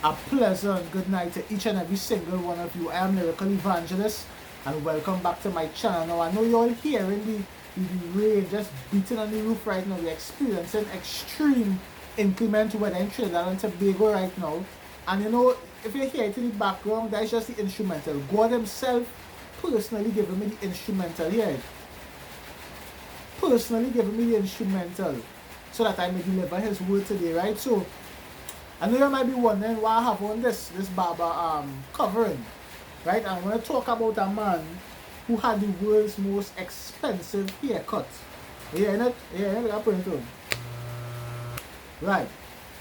A pleasant good night to each and every single one of you. I am Lyrical Evangelist and welcome back to my channel. Now I know you're all hearing the rain just beating on the roof right now. We're experiencing extreme inclement weather in Trinidad and Tobago right now. And you know, if you hear it in the background, that's just the instrumental. God himself personally giving me the instrumental here. Personally giving me the instrumental so that I may deliver his word today, right? So I know you might be wondering why I have on this barber covering, right? I'm going to talk about a man who had the world's most expensive haircut. You hearing it? I'm putting it on. Right.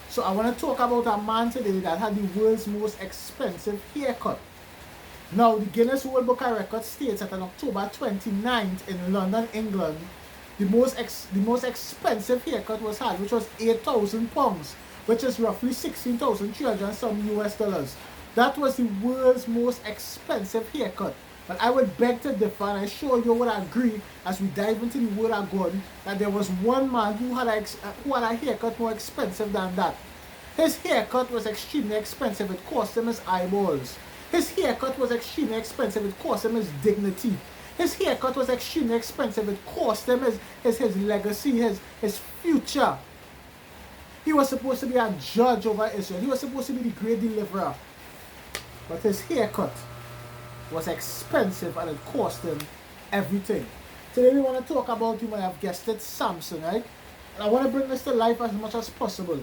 So I want to talk about a man today that had the world's most expensive haircut. Now, the Guinness World Book of Records states that on October 29th in London, England, the most expensive haircut was had, which was £8,000, which is roughly 16,300 some US dollars. That was the world's most expensive haircut. But I would beg to differ, and I sure you would agree as we dive into the word of God that there was one man who had a haircut more expensive than that. His haircut was extremely expensive. It cost him his eyeballs. His haircut was extremely expensive. It cost him his dignity. His haircut was extremely expensive. It cost him his legacy, his future. He was supposed to be a judge over Israel. He was supposed to be the great deliverer. But his haircut was expensive and it cost him everything. Today we want to talk about, you might have guessed it, Samson, right? And I want to bring this to life as much as possible.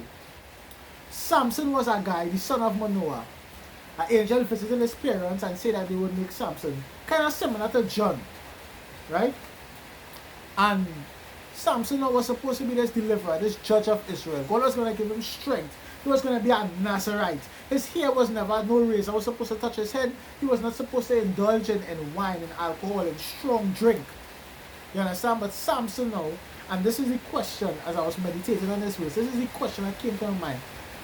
Samson was a guy, the son of Manoah. An angel visited his parents and said that they would make Samson kind of similar to John, right? And Samson was supposed to be this deliverer, this judge of Israel. God was going to give him strength. He was going to be a Nazarite. His hair was never, no razor was supposed to touch his head. He was not supposed to indulge in wine and alcohol and strong drink. You understand? But Samson now, and this is the question as I was meditating on this verse, this is the question that came to my mind.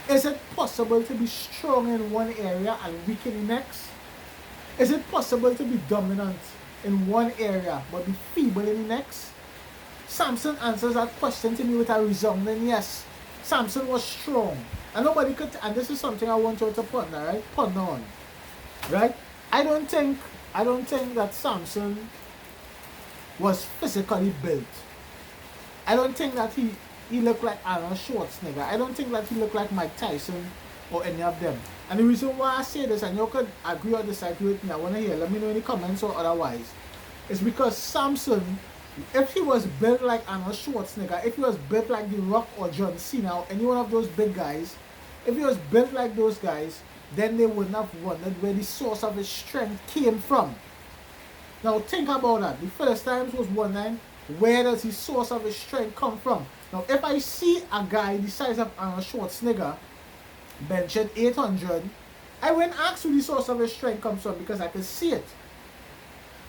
Is it possible to be strong in one area and weak in the next? Is it possible to be dominant in one area but be feeble in the next? Samson answers that question to me with a resounding yes. Samson was strong. And nobody could, and this is something I want you to ponder, right? Ponder on. Right? I don't think that Samson was physically built. I don't think that he looked like Arnold Schwarzenegger. I don't think that he looked like Mike Tyson or any of them. And the reason why I say this, and you could agree or disagree with me, I want to hear, let me know in the comments or otherwise, is because Samson, if he was built like Arnold Schwarzenegger, if he was built like The Rock or John Cena or any one of those big guys, if he was built like those guys, then they wouldn't have wondered where the source of his strength came from. Now think about that. The Philistines was wondering, where does the source of his strength come from? Now if I see a guy the size of Arnold Schwarzenegger benching 800, I wouldn't ask where the source of his strength comes from because I can see it.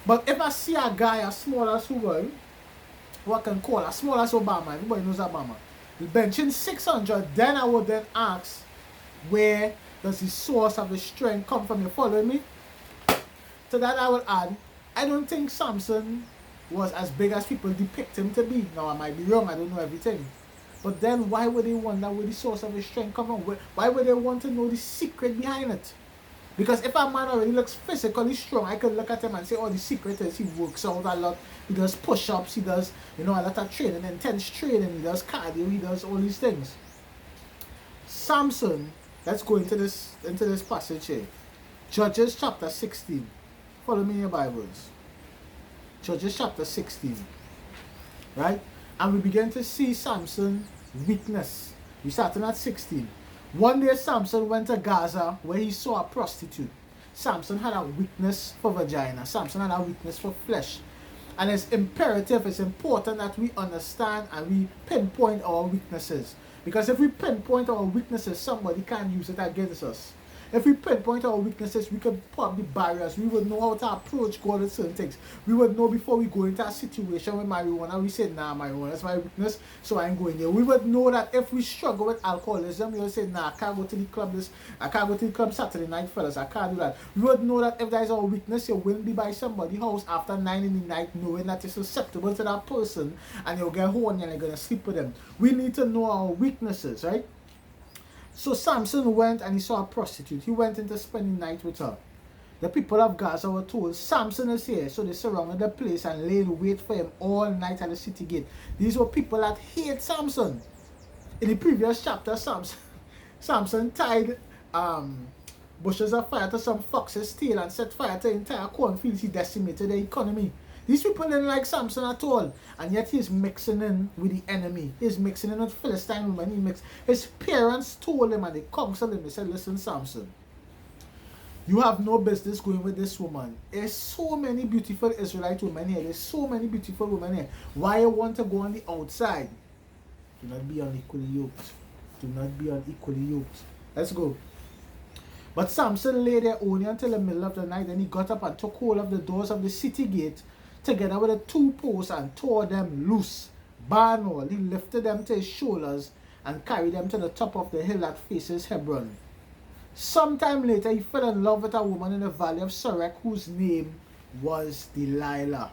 But if I see a guy as small as who I can call as small as Obama, everybody knows Obama, benching 600, then I would then ask, where does the source of his strength come from? You following me? To that I will add, I don't think Samson was as big as people depict him to be. Now I might be wrong, I don't know everything. But then why would they wonder where the source of his strength come from? Why would they want to know the secret behind it? Because if a man already looks physically strong, I could look at him and say, oh, the secret is he works out a lot. He does push-ups, he does, a lot of training, intense training, he does cardio, he does all these things. Samson, let's go into this passage here. Judges chapter 16. Follow me in your Bibles. Judges chapter 16. Right? And we begin to see Samson's weakness. We starting at 16. One day Samson went to Gaza where he saw a prostitute. Samson had a weakness for vagina. Samson had a weakness for flesh. And it's imperative, it's important that we understand and we pinpoint our weaknesses. Because if we pinpoint our weaknesses, somebody can use it against us. If we pinpoint our weaknesses, we could put up the barriers. We would know how to approach God with certain things. We would know before we go into a situation with marijuana, we say, nah, marijuana is my weakness, so I ain't going there. We would know that if we struggle with alcoholism, we would say, nah, I can't go to the club Saturday night, fellas. I can't do that. We would know that if that is our weakness, you wouldn't be by somebody's house after 9 in the night knowing that you're susceptible to that person and you'll get horny and you're going to sleep with them. We need to know our weaknesses, right? So Samson went and he saw a prostitute. He went in to spend the night with her. The people of Gaza were told, Samson is here. So they surrounded the place and lay in wait for him all night at the city gate. These were people that hate Samson. In the previous chapter, Samson tied bushes of fire to some fox's tail and set fire to the entire cornfields. He decimated the economy. These people didn't like Samson at all. And yet he's mixing in with the enemy. He's mixing in with Philistine women. His parents told him and they counseled him. They said, listen, Samson, you have no business going with this woman. There's so many beautiful Israelite women here. There's so many beautiful women here. Why you want to go on the outside? Do not be unequally yoked. Do not be unequally yoked. Let's go. But Samson lay there only until the middle of the night. Then he got up and took hold of the doors of the city gate together with the two posts and tore them loose. Barn all. He lifted them to his shoulders and carried them to the top of the hill that faces Hebron. Sometime later, he fell in love with a woman in the valley of Sorek whose name was Delilah.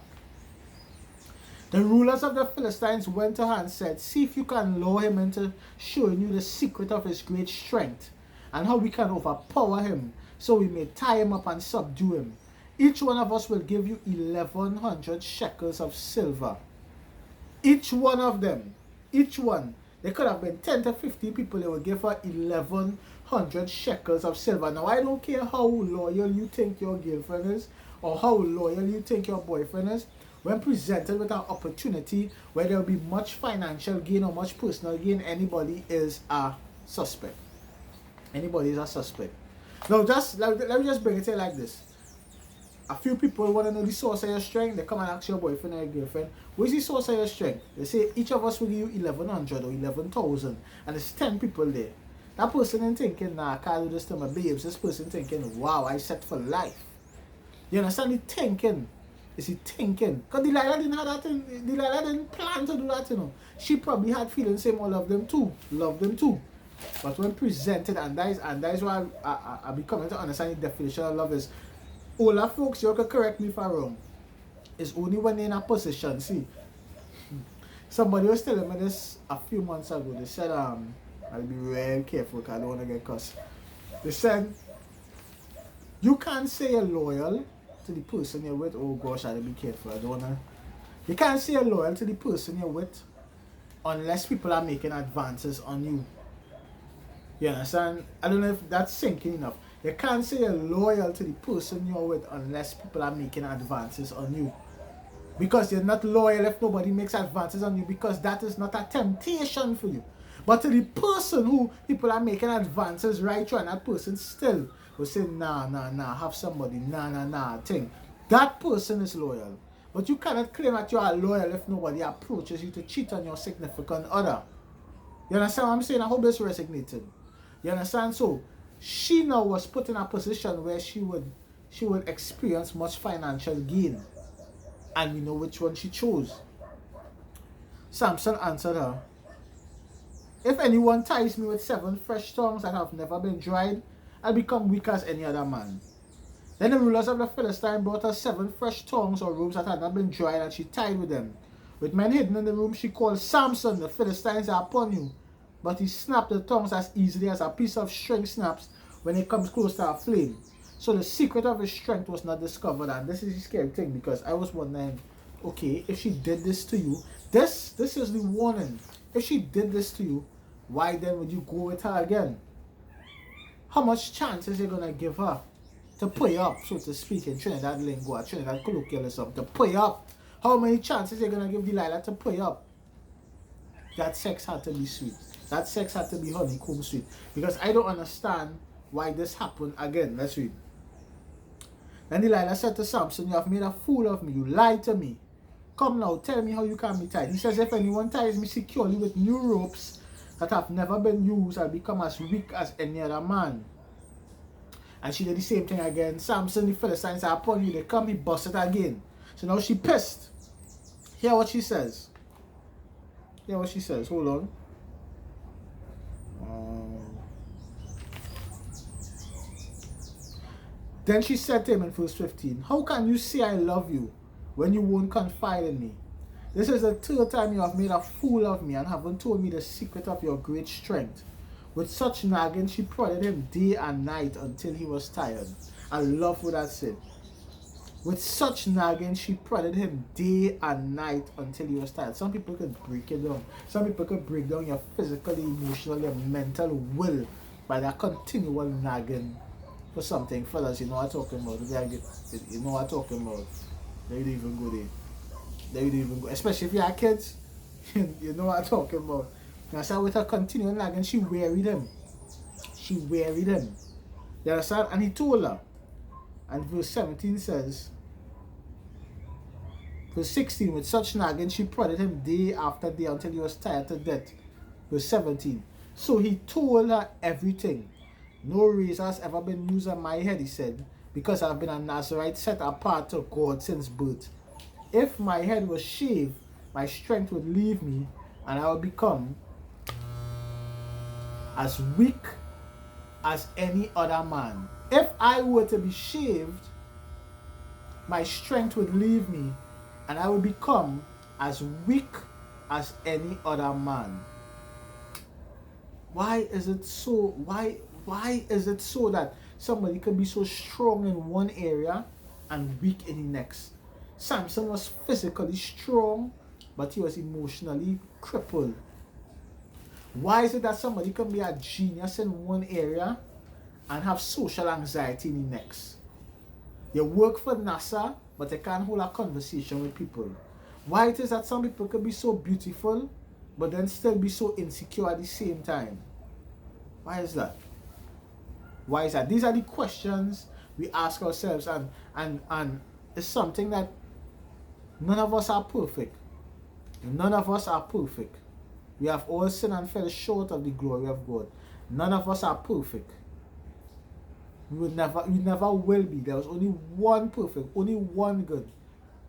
The rulers of the Philistines went to her and said, see if you can lure him into showing you the secret of his great strength and how we can overpower him so we may tie him up and subdue him. Each one of us will give you 1,100 shekels of silver. Each one of them, each one. There could have been 10 to 15 people. They would give her 1,100 shekels of silver. Now, I don't care how loyal you think your girlfriend is or how loyal you think your boyfriend is. When presented with an opportunity where there will be much financial gain or much personal gain, anybody is a suspect. Anybody is a suspect. Now, let me just bring it here like this. A few people want to know the source of your strength. They come and ask your boyfriend or your girlfriend, what is the source of your strength? They say each of us will give you 1,100 or 11,000, and there's 10 people there. That person ain't thinking, nah, I can't do this to my babes. This person thinking, wow, I set for life. You understand the thinking? Is he thinking? Because Delilah didn't have that thing. Delilah didn't plan to do that, you know. She probably had feelings same all of them too. Love them too. But when presented, and that is why I be coming to understand the definition of love is, all our folks, you can correct me if I'm wrong, is only when they're in a position. See, somebody was telling me this a few months ago. They said, I'll be real careful because I don't want to get cussed. They said, you can't say you're loyal to the person you're with. Oh gosh, I'll be careful. I don't want to. You can't say you're loyal to the person you're with unless people are making advances on you. You understand? I don't know if that's sinking enough. You can't say you're loyal to the person you're with unless people are making advances on you. Because you're not loyal if nobody makes advances on you, because that is not a temptation for you. But to the person who people are making advances right through, and that person still will say, nah, have somebody, nah, thing. That person is loyal. But you cannot claim that you are loyal if nobody approaches you to cheat on your significant other. You understand what I'm saying? I hope this resonated. You understand? So, she now was put in a position where she would experience much financial gain. And we know which one she chose. Samson answered her, if anyone ties me with 7 fresh tongues that have never been dried, I'll become weak as any other man. Then the rulers of the Philistines brought her 7 fresh tongues or ropes that had not been dried, and she tied with them. With men hidden in the room, she called, Samson, the Philistines are upon you. But he snapped the tongues as easily as a piece of string snaps when it comes close to a flame. So the secret of his strength was not discovered. And this is the scary thing, because I was wondering, okay, if she did this to you, this is the warning. If she did this to you, why then would you go with her again? How much chance is you going to give her to pay up, so to speak, in Trinidad lingo, Trinidad colloquialism, to pay up? How many chances are you going to give Delilah to pay up? That sex had to be sweet. That sex had to be honeycomb sweet. Because I don't understand why this happened again. Let's read. Then Delilah said to Samson, you have made a fool of me. You lied to me. Come now, tell me how you can be tied. He says, if anyone ties me securely with new ropes that have never been used, I'll become as weak as any other man. And she did the same thing again. Samson, the Philistines are upon you. They come, he busted again. So now she pissed. Hear what she says. Hear what she says. Hold on. Then she said to him in verse 15, how can you say I love you when you won't confide in me? This is the 3rd time you have made a fool of me and haven't told me the secret of your great strength. With such nagging, she prodded him day and night until he was tired. I love what that said. With such nagging, she prodded him day and night until he was tired. Some people could break it down. Some people could break down your physical, emotional, your mental will by that continual nagging for something. Fellas, you know what I'm talking about. You know what I'm talking about. There you don't even go there. There you don't even go. Especially if you have kids, you know what I'm talking about. And so with her continual nagging, she wearied him. She wearied him. You understand? And he told her. And verse 17 says, verse 16, with such nagging, she prodded him day after day until he was tired to death. Verse 17, so he told her everything. No razor has ever been used on my head, he said, because I've been a Nazarite set apart to God since birth. If my head was shaved, my strength would leave me, and I would become as weak as any other man. If I were to be shaved, my strength would leave me, and I would become as weak as any other man. Why is it so? Why is it so that somebody can be so strong in one area and weak in the next? Samson was physically strong, but he was emotionally crippled. Why is it that somebody can be a genius in one area and have social anxiety in the next? You work for NASA, but they can't hold a conversation with people. Why it is that some people can be so beautiful, but then still be so insecure at the same time? Why is that? Why is that? These are the questions we ask ourselves, and it's something that none of us are perfect. None of us are perfect. We have all sinned and fell short of the glory of God. None of us are perfect. We never will be. There was only one perfect, only one good.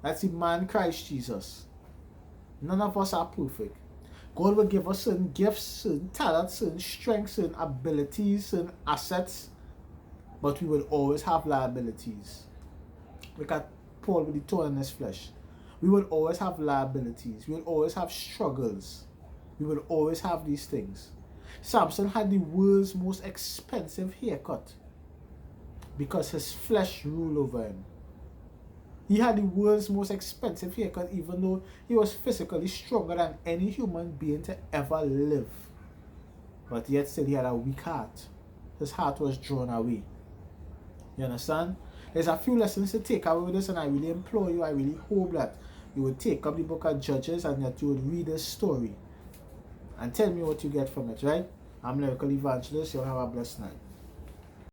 That's the man Christ Jesus. None of us are perfect. God will give us certain gifts, certain talents, certain strengths, certain abilities, certain assets, but we will always have liabilities. Look at Paul with the thorn in his flesh. We will always have liabilities. We will always have struggles. We will always have these things. Samson had the world's most expensive haircut because his flesh ruled over him. He had the world's most expensive haircut even though he was physically stronger than any human being to ever live. But yet still he had a weak heart. His heart was drawn away. You understand? There's a few lessons to take away with this, and I really implore you, I really hope that you would take up the book of Judges and that you would read this story and tell me what you get from it, right? I'm Lyrical Evangelist. You'll have a blessed night.